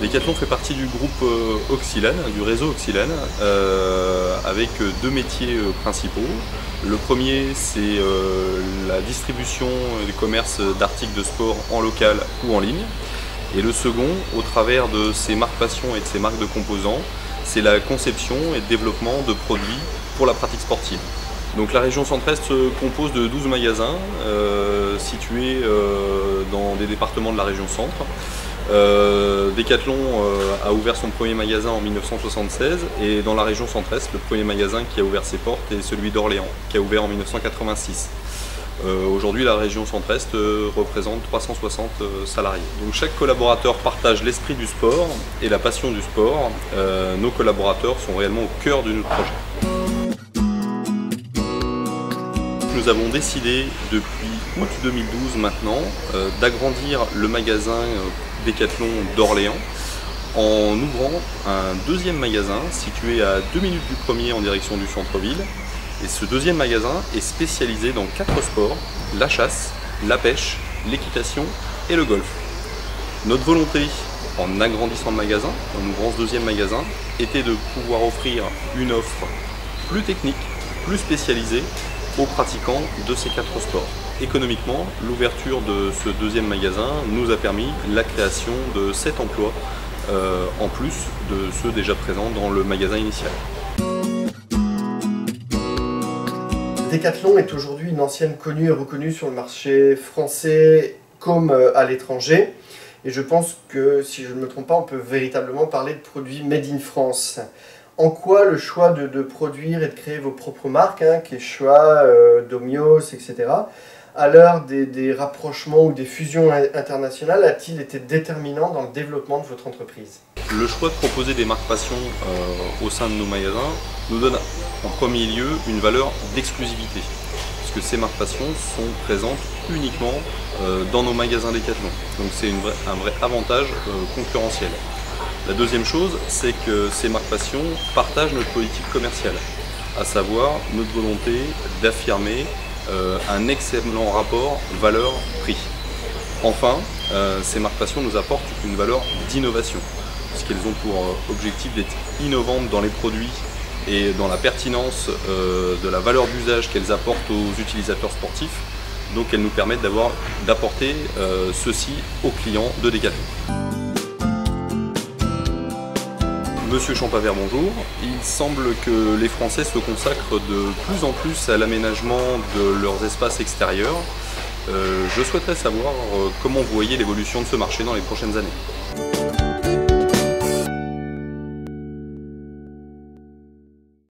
Decathlon fait partie du groupe Oxylane, du réseau Oxylane, avec deux métiers principaux. Le premier, c'est la distribution et le commerce d'articles de sport en local ou en ligne. Et le second, au travers de ses marques passion et de ses marques de composants, c'est la conception et le développement de produits pour la pratique sportive. Donc la région Centre-Est se compose de 12 magasins situés dans des départements de la région Centre. Decathlon a ouvert son premier magasin en 1976 et dans la région Centre-Est, le premier magasin qui a ouvert ses portes est celui d'Orléans, qui a ouvert en 1986. Aujourd'hui, la région Centre-Est représente 360 salariés. Donc chaque collaborateur partage l'esprit du sport et la passion du sport. Nos collaborateurs sont réellement au cœur de notre projet. Nous avons décidé depuis août 2012 maintenant d'agrandir le magasin Decathlon d'Orléans en ouvrant un deuxième magasin situé à 2 minutes du premier en direction du centre-ville. Et ce deuxième magasin est spécialisé dans 4 sports: la chasse, la pêche, l'équitation et le golf. Notre volonté en agrandissant le magasin, en ouvrant ce deuxième magasin, était de pouvoir offrir une offre plus technique, plus spécialisée aux pratiquants de ces 4 sports. Économiquement, l'ouverture de ce deuxième magasin nous a permis la création de 7 emplois en plus de ceux déjà présents dans le magasin initial. Decathlon est aujourd'hui une ancienne connue et reconnue sur le marché français comme à l'étranger. Et je pense que, si je ne me trompe pas, on peut véritablement parler de produits made in France. En quoi le choix de produire et de créer vos propres marques, Quechua, Domios, etc., à l'heure des rapprochements ou des fusions internationales, a-t-il été déterminant dans le développement de votre entreprise? Le choix de proposer des marques passion au sein de nos magasins nous donne en premier lieu une valeur d'exclusivité, puisque ces marques passion sont présentes uniquement dans nos magasins Decathlon. Donc c'est un vrai avantage concurrentiel. La deuxième chose, c'est que ces marques passion partagent notre politique commerciale, à savoir notre volonté d'affirmer un excellent rapport valeur-prix. Enfin, ces marques passion nous apportent une valeur d'innovation, puisqu'elles ont pour objectif d'être innovantes dans les produits et dans la pertinence de la valeur d'usage qu'elles apportent aux utilisateurs sportifs. Donc elles nous permettent d'apporter ceci aux clients de Decathlon. Monsieur Champavert, bonjour. Il semble que les Français se consacrent de plus en plus à l'aménagement de leurs espaces extérieurs. Je souhaiterais savoir comment vous voyez l'évolution de ce marché dans les prochaines années.